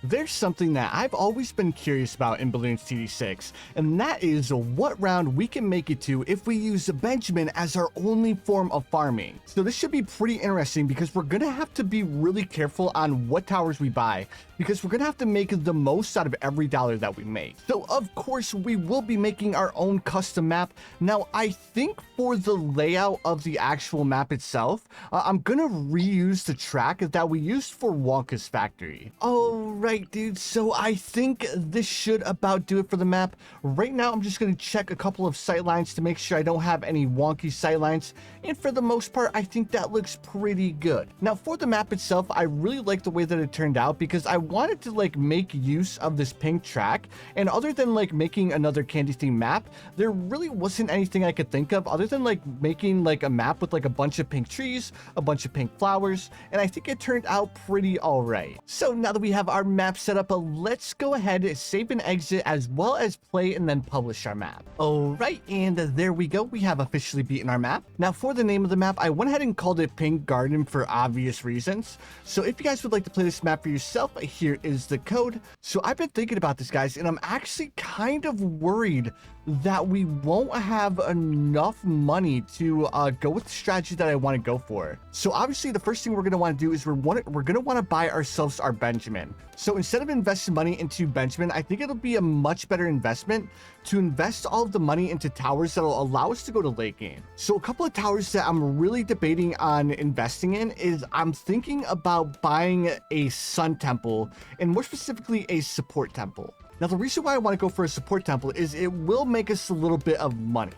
There's something that I've always been curious about in Bloons TD6, and that is what round we can make it to if we use Benjamin as our only form of farming. So this should be pretty interesting because we're gonna have to be really careful on what towers we buy, because we're gonna have to make the most out of every dollar that we make. So of course we will be making our own custom map. Now I think for the layout of the actual map itself, I'm gonna reuse the track that we used for Wonka's factory. Alright dude, so I think this should about do it for the map. Right now I'm just gonna check a couple of sightlines to make sure I don't have any wonky sightlines, and for the most part I think that looks pretty good. Now for the map itself, I really like the way that it turned out because I wanted to like make use of this pink track, and other than like making another candy theme map, there really wasn't anything I could think of other than like making like a map with like a bunch of pink trees, a bunch of pink flowers, and I think it turned out pretty alright. So now that we have our map set up, let's go ahead, save and exit, as well as play and then publish our map. Alright, and there we go, we have officially beaten our map. Now for the name of the map, I went ahead and called it Pink Garden for obvious reasons. So if you guys would like to play this map for yourself, here is the code. So I've been thinking about this, guys, and I'm actually kind of worried that we won't have enough money to go with the strategy that I want to go for. So obviously the first thing we're going to want to do is we're going to want to buy ourselves our Benjamin. So instead of investing money into Benjamin, I think it'll be a much better investment to invest all of the money into towers that'll allow us to go to late game. So a couple of towers that I'm really debating on investing in is I'm thinking about buying a sun temple, and more specifically a support temple. Now, the reason why I want to go for a support temple is it will make us a little bit of money.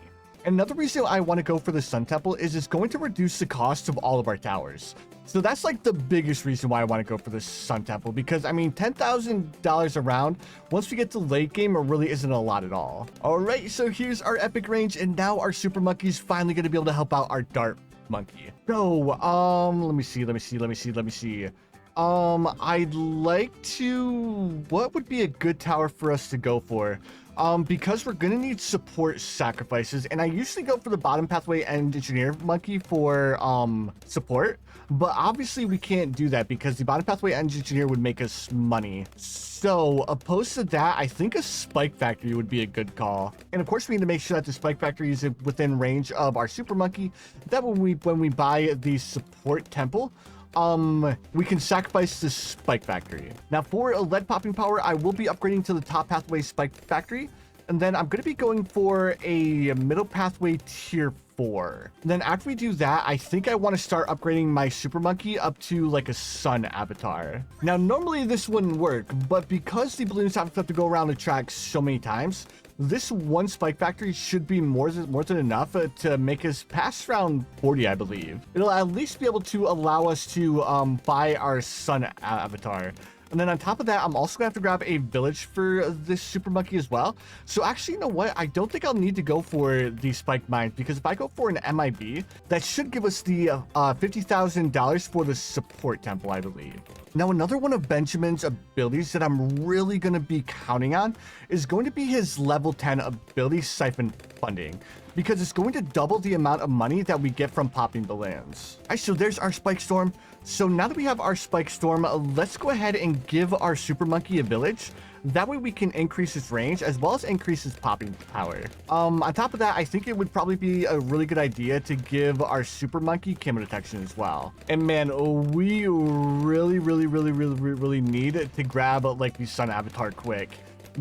Another reason I want to go for the Sun Temple is it's going to reduce the cost of all of our towers. So that's like the biggest reason why I want to go for the Sun Temple, because I mean, $10,000 around, once we get to late game, it really isn't a lot at all. All right, so here's our epic range, and now our super monkey is finally going to be able to help out our dart monkey. So, let me see. I'd like to, what would be a good tower for us to go for? Because we're gonna need support sacrifices, and I usually go for the bottom pathway and engineer monkey for support, but obviously we can't do that because the bottom pathway and engineer would make us money. So opposed to that, I think a spike factory would be a good call. And of course we need to make sure that the spike factory is within range of our super monkey, that when we buy the support temple, we can sacrifice the spike factory. Now for a lead popping power, I will be upgrading to the top pathway spike factory, and then I'm going to be going for a middle pathway tier 4. And then after we do that, I think I want to start upgrading my super monkey up to like a sun avatar. Now normally this wouldn't work, but because the balloons have to go around the track so many times, this one spike factory should be more than enough to make us pass round 40, I believe. It'll at least be able to allow us to buy our sun avatar. And then on top of that, I'm also gonna have to grab a village for this super monkey as well. So actually, you know what? I don't think I'll need to go for the spike mines, because if I go for an MIB, that should give us the $50,000 for the support temple, I believe. Now, another one of Benjamin's abilities that I'm really going to be counting on is going to be his level 10 ability siphon funding, because it's going to double the amount of money that we get from popping balloons. All right, so there's our spike storm. So now that we have our spike storm, let's go ahead and give our super monkey a village. That way we can increase its range as well as increase its popping power. On top of that, I think it would probably be a really good idea to give our super monkey camo detection as well. And man, we really need to grab like the sun avatar quick,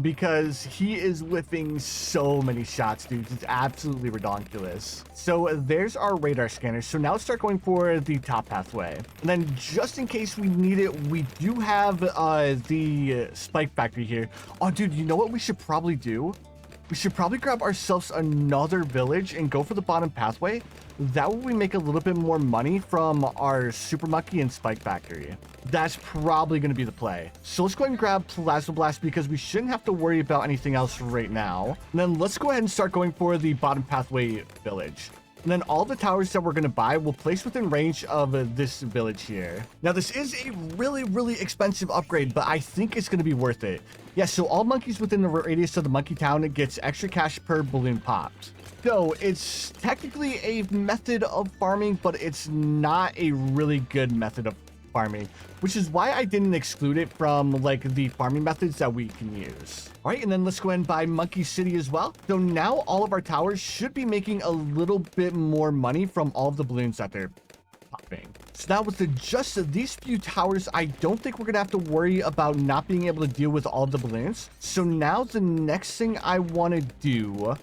because he is whipping so many shots, dude. It's absolutely redonkulous. So there's our radar scanner. So now let's start going for the top pathway. And then just in case we need it, we do have the spike factory here. Oh, dude, you know what we should probably do? We should probably grab ourselves another village and go for the bottom pathway. That way we make a little bit more money from our super monkey and spike factory. That's probably going to be the play. So let's go ahead and grab Plasma Blast, because we shouldn't have to worry about anything else right now. And then let's go ahead and start going for the bottom pathway village. And then all the towers that we're going to buy will place within range of this village here. Now, this is a really expensive upgrade, but I think it's going to be worth it. Yeah, so all monkeys within the radius of the monkey town gets extra cash per balloon popped. So it's technically a method of farming, but it's not a really good method of farming, which is why I didn't exclude it from like the farming methods that we can use. All right, and then let's go ahead and buy Monkey City as well. So now all of our towers should be making a little bit more money from all of the balloons that they're popping. So now with just these few towers, I don't think we're gonna have to worry about not being able to deal with all the balloons. So now the next thing I want to do,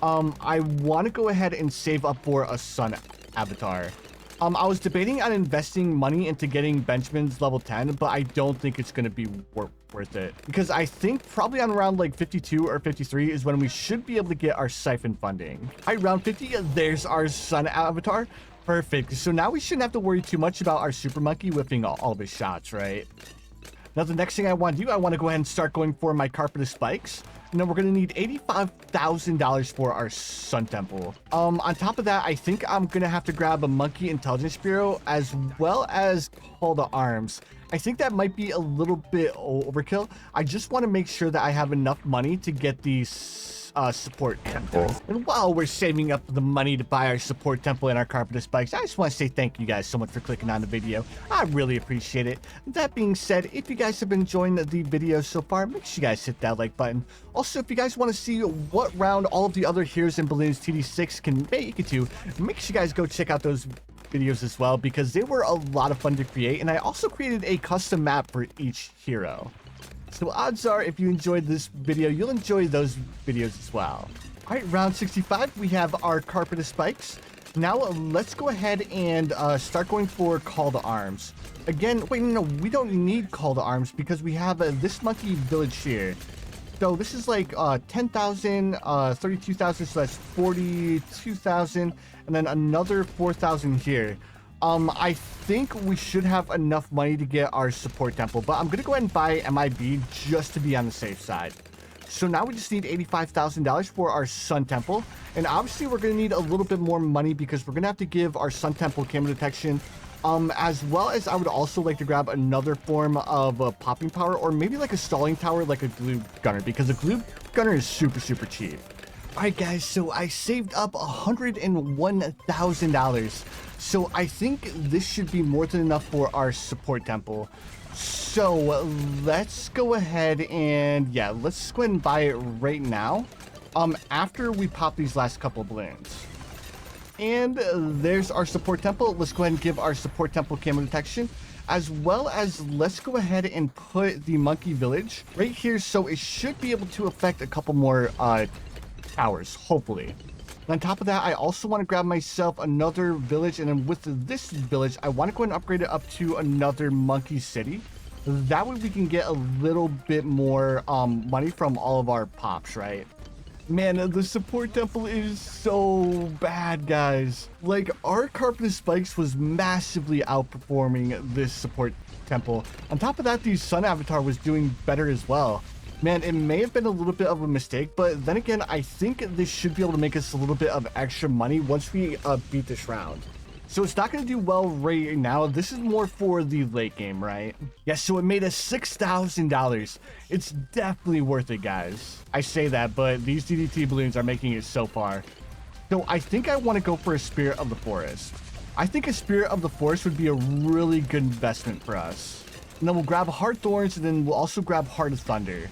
I want to go ahead and save up for a sun avatar. I was debating on investing money into getting Benjamin's level 10, but I don't think it's going to be worth it, because I think probably on around like 52 or 53 is when we should be able to get our siphon funding. All right, round 50, there's our sun avatar. Perfect. So now we shouldn't have to worry too much about our super monkey whipping all of his shots, right? Now the next thing I want to do, I want to go ahead and start going for my carpeted spikes. And then we're going to need $85,000 for our Sun Temple. On top of that, I think I'm going to have to grab a Monkey Intelligence Bureau as well as Call to Arms. I think that might be a little bit overkill. I just want to make sure that I have enough money to get these support temple. And while we're saving up the money to buy our support temple and our carpeted spikes, I just want to say thank you guys so much for clicking on the video. I really appreciate it. That being said, if you guys have been enjoying the video so far, make sure you guys hit that like button. Also, if you guys want to see what round all of the other heroes in Bloons TD6 can make it to, make sure you guys go check out those videos as well, because they were a lot of fun to create, and I also created a custom map for each hero. So odds are, if you enjoyed this video, you'll enjoy those videos as well. All right, round 65, we have our carpeted spikes. Now let's go ahead and start going for Call to Arms. Again, wait, no, we don't need Call to Arms because we have this monkey village here. So this is like 10,000, 32,000, so that's 42,000, and then another 4,000 here. I think we should have enough money to get our support temple, but I'm going to go ahead and buy MIB just to be on the safe side. So now we just need $85,000 for our Sun Temple. And obviously we're going to need a little bit more money because we're going to have to give our Sun Temple camera detection. As well as I would also like to grab another form of popping power, or maybe like a stalling tower like a glue gunner, because a glue gunner is super cheap. Alright guys, so I saved up $101,000. So I think this should be more than enough for our support temple. So let's go ahead and, yeah, let's go ahead and buy it right now. After we pop these last couple balloons. And there's our support temple. Let's go ahead and give our support temple camera detection. As well as let's go ahead and put the monkey village right here. So it should be able to affect a couple more towers, hopefully. On top of that, I also want to grab myself another village, and then with this village, I want to go and upgrade it up to another monkey city. That way we can get a little bit more money from all of our pops, right? Man, the support temple is so bad, guys. Like, our carpeted spikes was massively outperforming this support temple. On top of that, the sun avatar was doing better as well. Man, it may have been a little bit of a mistake, but then again, I think this should be able to make us a little bit of extra money once we beat this round. So it's not going to do well right now. This is more for the late game, right? Yeah, so it made us $6,000. It's definitely worth it, guys. I say that, but these DDT balloons are making it so far. So I think I want to go for a Spirit of the Forest. I think a Spirit of the Forest would be a really good investment for us. And then we'll grab Heart Thorns, and then we'll also grab Heart of Thunder.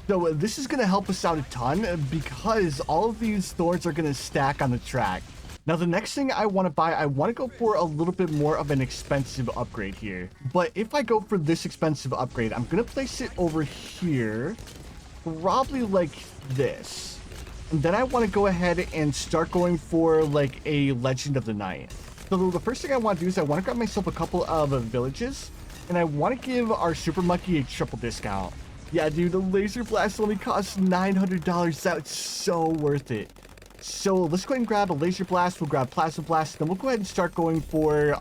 So this is going to help us out a ton because all of these thorns are going to stack on the track. Now, the next thing I want to buy, I want to go for a little bit more of an expensive upgrade here. But if I go for this expensive upgrade, I'm going to place it over here, probably like this. And then I want to go ahead and start going for like a Legend of the Night. So the first thing I want to do is I want to grab myself a couple of villages, and I want to give our Super Monkey a triple discount. Yeah, dude, the Laser Blast only costs $900. That's so worth it. So let's go ahead and grab a Laser Blast. We'll grab Plasma Blast. Then we'll go ahead and start going for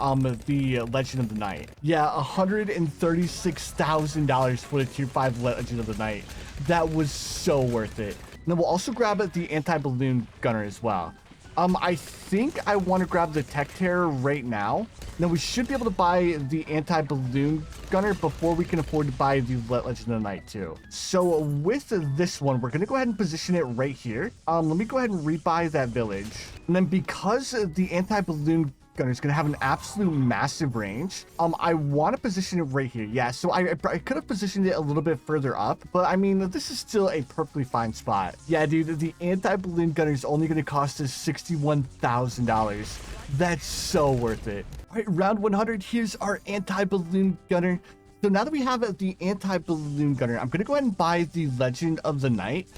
the Legend of the Night. Yeah, $136,000 for the Tier 5 Legend of the Night. That was so worth it. And then we'll also grab the Anti-Balloon Gunner as well. I think I want to grab the Tech Terror right now. Now we should be able to buy the Anti-Balloon Gunner before we can afford to buy the Legend of the Night too. So with this one, we're going to go ahead and position it right here. Let me go ahead and rebuy that village. And then because the Anti-Balloon gunner is going to have an absolute massive range. I want to position it right here. Yeah, so I could have positioned it a little bit further up, but I mean, this is still a perfectly fine spot. Yeah, dude, the anti-balloon gunner is only going to cost us $61,000. That's so worth it. All right, round 100, here's our anti-balloon gunner. So now that we have the anti-balloon gunner, I'm going to go ahead and buy the Legend of the Night.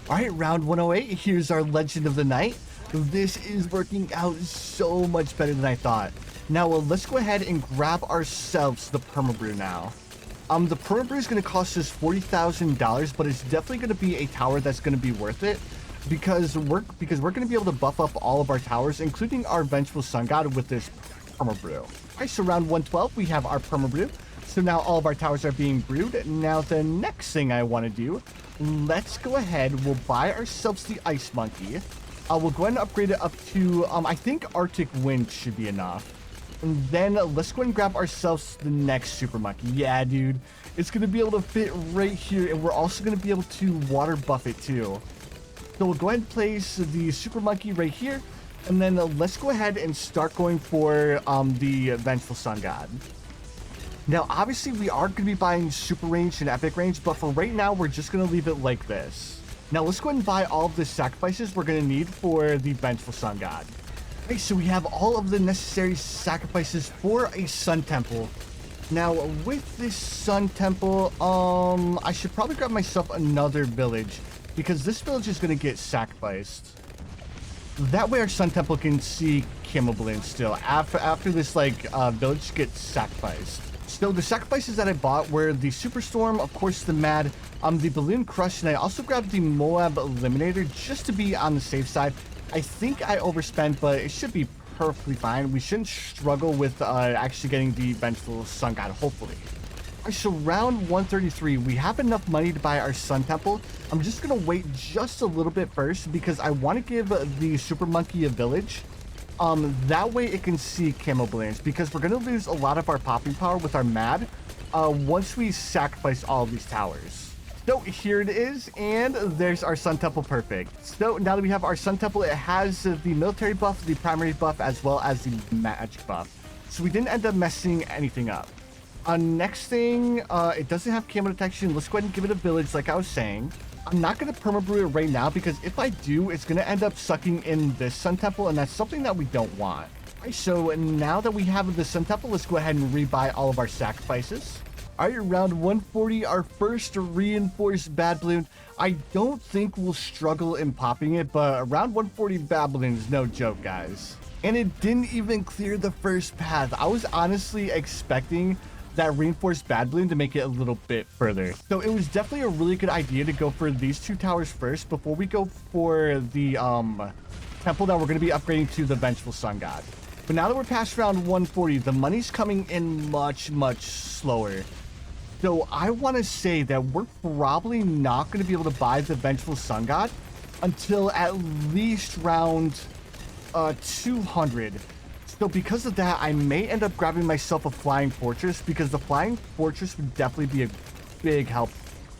All right, round 108, here's our Legend of the Night. This is working out so much better than I thought. Now, let's go ahead and grab ourselves the Permabrew now. The Permabrew is going to cost us $40,000, but it's definitely going to be a tower that's going to be worth it. Because we're going to be able to buff up all of our towers, including our Vengeful Sun God with this Permabrew. All right, so round 112, we have our Permabrew. So now all of our towers are being brewed. Now the next thing I want to do, let's go ahead. We'll buy ourselves the Ice Monkey. We'll go ahead and upgrade it up to, I think Arctic Wind should be enough. And then let's go ahead and grab ourselves the next Super Monkey. Yeah, dude, it's going to be able to fit right here. And we're also going to be able to water buff it too. So we'll go ahead and place the Super Monkey right here. And then let's go ahead and start going for the Vengeful Sun God. Now, obviously, we are going to be buying Super Range and Epic Range, but for right now, we're just going to leave it like this. Now, let's go ahead and buy all of the sacrifices we're going to need for the Vengeful Sun God. Okay, so we have all of the necessary sacrifices for a Sun Temple. Now, with this Sun Temple, I should probably grab myself another village, because this village is going to get sacrificed. That way, our Sun Temple can see Camo Balloons still, after this, village gets sacrificed. So the sacrifices that I bought were the Superstorm, of course the Mad, the Balloon Crush, and I also grabbed the Moab Eliminator just to be on the safe side. I think I overspent, but it should be perfectly fine. We shouldn't struggle with actually getting the Vengeful Sun God, hopefully. All right, so round 133, we have enough money to buy our Sun Temple. I'm just going to wait just a little bit first because I want to give the Super Monkey a village. That way it can see Camo Balloons, because we're going to lose a lot of our popping power with our Mad once we sacrifice all of these towers. So here it is, and there's our Sun Temple perfect. So now that we have our Sun Temple, it has the military buff, the primary buff, as well as the magic buff. So we didn't end up messing anything up. Next thing, it doesn't have camo detection. Let's go ahead and give it a village like I was saying. I'm not going to permabrew it right now because if I do, it's going to end up sucking in this Sun Temple, and that's something that we don't want. All right, so now that we have the Sun Temple, let's go ahead and rebuy all of our sacrifices. All right, round 140, our first reinforced Bad Balloon. I don't think we'll struggle in popping it, but around 140 Bad Balloon is no joke, guys. And it didn't even clear the first path. I was honestly expecting that reinforced Bad Balloon to make it a little bit further. So it was definitely a really good idea to go for these two towers first before we go for the temple that we're going to be upgrading to the Vengeful Sun God. But now that we're past round 140, the money's coming in much, much slower. So I want to say that we're probably not going to be able to buy the Vengeful Sun God until at least round 200. So because of that, I may end up grabbing myself a Flying Fortress, because the Flying Fortress would definitely be a big help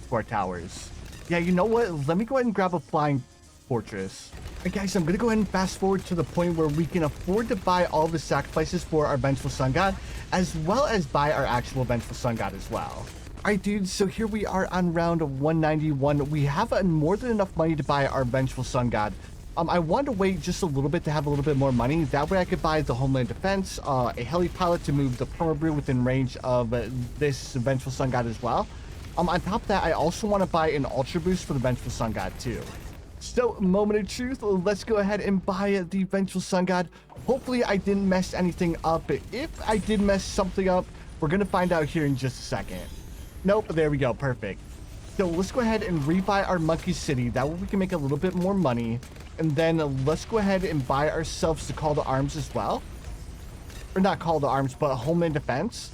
for our towers. Yeah, you know what? Let me go ahead and grab a Flying Fortress. Alright guys, I'm going to go ahead and fast forward to the point where we can afford to buy all the sacrifices for our Vengeful Sun God, as well as buy our actual Vengeful Sun God as well. Alright dudes, so here we are on round 191. We have more than enough money to buy our Vengeful Sun God. I wanted to wait just a little bit to have a little bit more money. That way I could buy the Homeland Defense, a heli pilot to move the Permabrew within range of this Vengeful Sun God as well. On top of that, I also want to buy an Ultra Boost for the Vengeful Sun God too. So, moment of truth, let's go ahead and buy the Vengeful Sun God. Hopefully I didn't mess anything up. If I did mess something up, we're going to find out here in just a second. Nope, there we go, perfect. So let's go ahead and rebuy our Monkey City. That way we can make a little bit more money. And then let's go ahead and buy ourselves the Call to Arms as well. Or not Call to Arms, but Homeland Defense.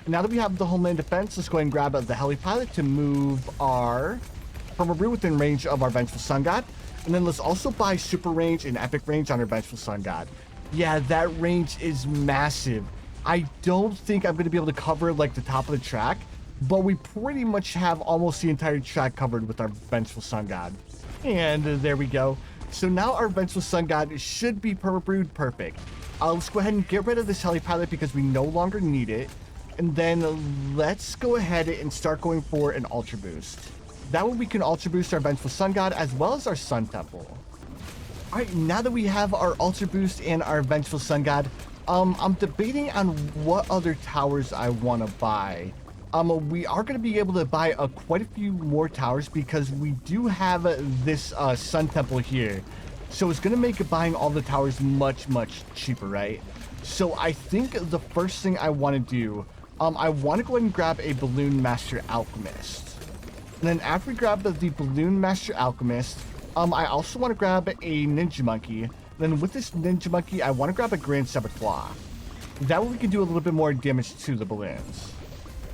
And now that we have the Homeland Defense, let's go ahead and grab the heli pilot to move our Permabrew within range of our Vengeful Sun God. And then let's also buy Super Range and Epic Range on our Vengeful Sun God. Yeah, that range is massive. I don't think I'm going to be able to cover like the top of the track, but we pretty much have almost the entire track covered with our Vengeful Sun God. And there we go. So now our Vengeful Sun God should be permabrewed perfect. Let's go ahead and get rid of this helipilot because we no longer need it. And then let's go ahead and start going for an Ultra Boost. That way we can Ultra Boost our Vengeful Sun God as well as our Sun Temple. Alright, now that we have our Ultra Boost and our Vengeful Sun God, I'm debating on what other towers I want to buy. We are going to be able to buy quite a few more towers because we do have this Sun Temple here. So it's going to make buying all the towers much, much cheaper, right? So I think the first thing I want to do, I want to go ahead and grab a Balloon Master Alchemist. And then after we grab the Balloon Master Alchemist, I also want to grab a Ninja Monkey. Then with this Ninja Monkey, I want to grab a Grand Saboteur. That way we can do a little bit more damage to the balloons.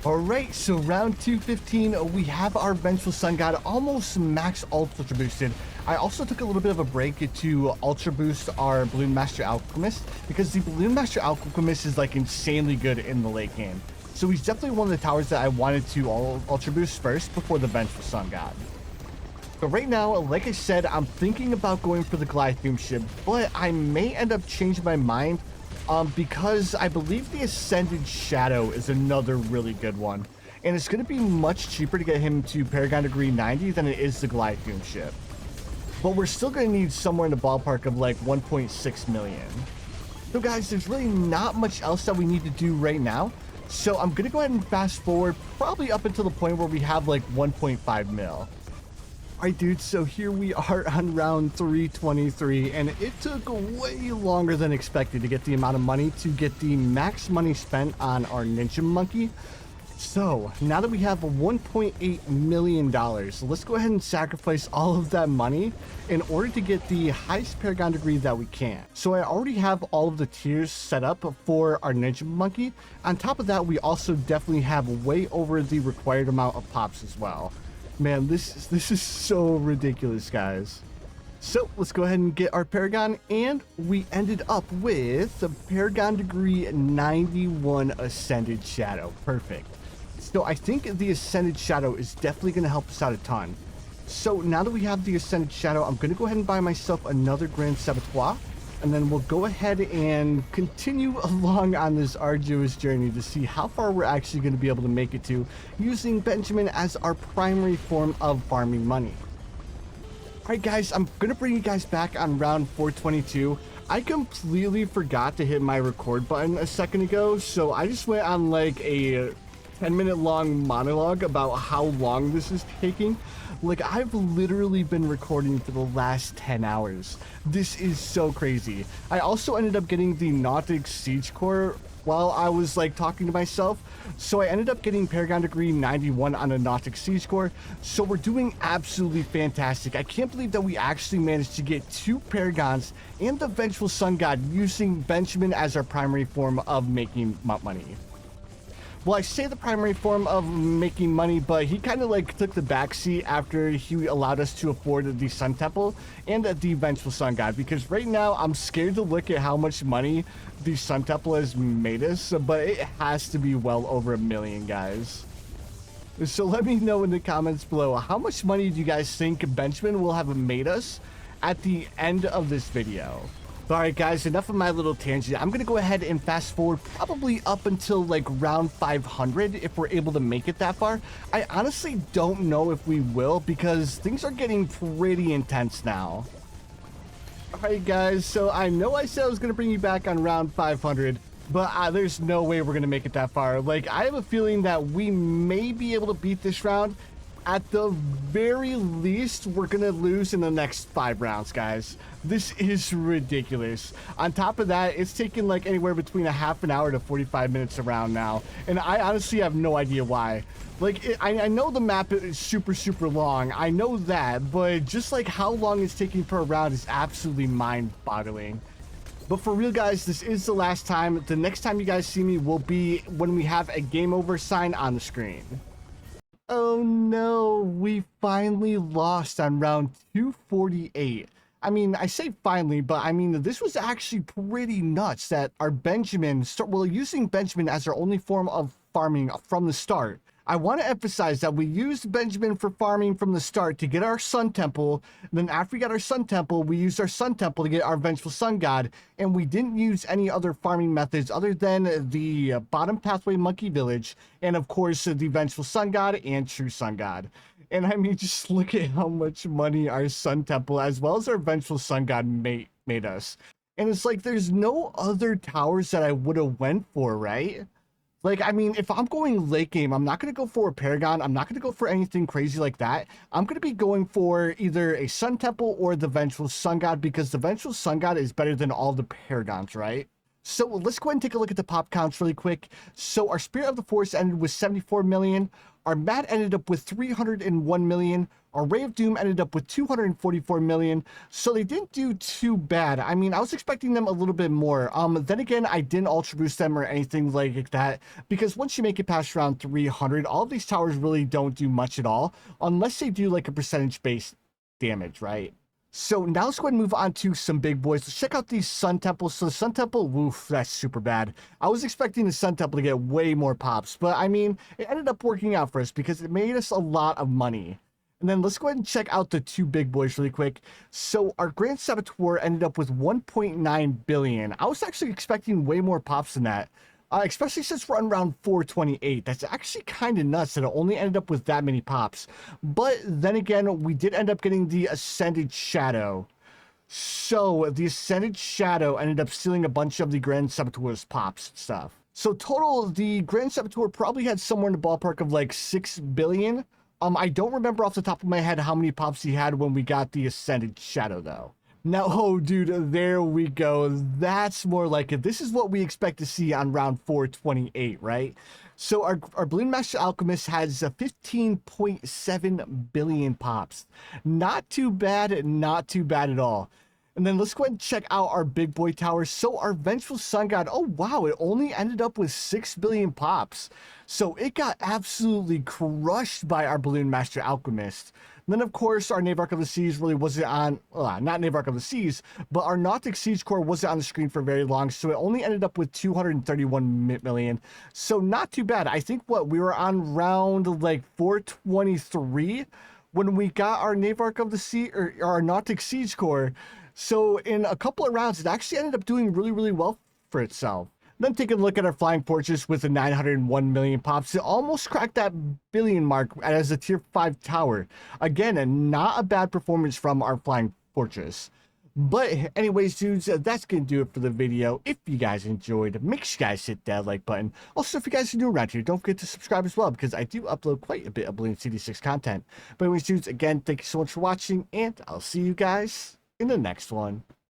Alright, so round 215, we have our Vengeful Sun God almost max Ultra Boosted. I also took a little bit of a break to Ultra Boost our Balloon Master Alchemist because the Balloon Master Alchemist is like insanely good in the late game. So he's definitely one of the towers that I wanted to Ultra Boost first before the Vengeful Sun God. So right now, like I said, I'm thinking about going for the Glyphoom ship, but I may end up changing my mind because I believe the Ascended Shadow is another really good one. And it's going to be much cheaper to get him to Paragon Degree 90 than it is the Glyphoom ship. But we're still going to need somewhere in the ballpark of like 1.6 million. So guys, there's really not much else that we need to do right now. So I'm going to go ahead and fast forward probably up until the point where we have like 1.5 mil. Alright dude, so here we are on round 323, and it took way longer than expected to get the amount of money to get the max money spent on our Ninja Monkey. So now that we have $1.8 million, let's go ahead and sacrifice all of that money in order to get the highest Paragon Degree that we can. So I already have all of the tiers set up for our Ninja Monkey. On top of that, we also definitely have way over the required amount of pops as well. Man, this is so ridiculous, guys. So let's go ahead and get our Paragon, and we ended up with a Paragon Degree 91 Ascended Shadow. Perfect. So I think the Ascended Shadow is definitely going to help us out a ton. So now that we have the Ascended Shadow, I'm going to go ahead and buy myself another Grand Saboteur, and then we'll go ahead and continue along on this arduous journey to see how far we're actually going to be able to make it to using Benjamin as our primary form of farming money. Alright guys, I'm going to bring you guys back on round 422. I completely forgot to hit my record button a second ago, so I just went on like a 10-minute long monologue about how long this is taking. Like, I've literally been recording for the last 10 hours. This is so crazy. I also ended up getting the Nautic Siege Core while I was like talking to myself. So I ended up getting Paragon Degree 91 on a Nautic Siege Core. So we're doing absolutely fantastic. I can't believe that we actually managed to get 2 Paragons and the Vengeful Sun God using Benjamin as our primary form of making money. Well, I say the primary form of making money, but he kind of like took the backseat after he allowed us to afford the Sun Temple and the Vengeful Sun God, because right now I'm scared to look at how much money the Sun Temple has made us, but it has to be well over $1 million, guys. So let me know in the comments below, how much money do you guys think Benjamin will have made us at the end of this video? Alright guys, enough of my little tangent. I'm gonna go ahead and fast forward probably up until like round 500 if we're able to make it that far. I honestly don't know if we will because things are getting pretty intense now. Alright guys, so I know I said I was gonna bring you back on round 500, but there's no way we're gonna make it that far. Like, I have a feeling that we may be able to beat this round. At the very least, we're gonna lose in the next 5 rounds, guys. This is ridiculous. On top of that, it's taking like anywhere between a half an hour to 45 minutes a round now, and I honestly have no idea why. Like, I know the map is super long, I know that, but just like how long it's taking per round is absolutely mind-boggling. But for real, guys, this is the last time. The next time you guys see me will be when we have a game over sign on the screen. Oh no, we finally lost on round 248. I mean, I say finally, but I mean, this was actually pretty nuts that our Benjamin, using Benjamin as our only form of farming from the start. I want to emphasize that we used Benjamin for farming from the start to get our Sun Temple. Then after we got our Sun Temple, we used our Sun Temple to get our Vengeful Sun God. And we didn't use any other farming methods other than the Bottom Pathway Monkey Village. And of course, the Vengeful Sun God and True Sun God. And I mean, just look at how much money our Sun Temple as well as our Vengeful Sun God made us. And it's like, there's no other towers that I would have went for, right? Like, I mean, if I'm going late game, I'm not going to go for a Paragon. I'm not going to go for anything crazy like that. I'm going to be going for either a Sun Temple or the Vengeful Sun God, because the Vengeful Sun God is better than all the Paragons, right? So let's go ahead and take a look at the pop counts really quick. So our Spirit of the Force ended with 74 million. Our Mat ended up with 301 million. Our Ray of Doom ended up with 244 million. So they didn't do too bad. I mean, I was expecting them a little bit more. Then again, I didn't Ultra Boost them or anything like that, because once you make it past around 300, all of these towers really don't do much at all, unless they do like a percentage-based damage, right? So now let's go ahead and move on to some big boys. Let's check out these Sun Temples. So the Sun Temple, woof, that's super bad. I was expecting the Sun Temple to get way more pops, but I mean, it ended up working out for us because it made us a lot of money. And then let's go ahead and check out the two big boys really quick. So our Grand Saboteur ended up with 1.9 billion. I was actually expecting way more pops than that. Especially since we're on round 428. That's actually kind of nuts that it only ended up with that many pops. But then again, we did end up getting the Ascended Shadow. So the Ascended Shadow ended up stealing a bunch of the Grand Saboteur's pops and stuff. So total, the Grand Saboteur probably had somewhere in the ballpark of like 6 billion. I don't remember off the top of my head how many pops he had when we got the Ascended Shadow though. Now, oh, dude, there we go. That's more like it. This is what we expect to see on round 428, right? So our Balloon Master Alchemist has 15.7 billion pops. Not too bad, not too bad at all. And then let's go ahead and check out our big boy towers. So our Vengeful Sun God, oh wow, it only ended up with 6 billion pops. So it got absolutely crushed by our Balloon Master Alchemist. And then, of course, our Knave Arc of the Seas really wasn't on, not Knave Arc of the Seas, but our Nautic Siege Core wasn't on the screen for very long, so it only ended up with 231 million. So not too bad. I think we were on round like 423 when we got our Knave Arc of the Sea, or our Nautic Siege Core. So in a couple of rounds, it actually ended up doing really, really well for itself. Then taking a look at our Flying Fortress with the 901 million pops, it almost cracked that billion mark as a tier 5 tower. Again, not a bad performance from our Flying Fortress. But anyways, dudes, that's going to do it for the video. If you guys enjoyed, make sure you guys hit that like button. Also, if you guys are new around here, don't forget to subscribe as well, because I do upload quite a bit of Bloons TD6 content. But anyways, dudes, again, thank you so much for watching, and I'll see you guys in the next one.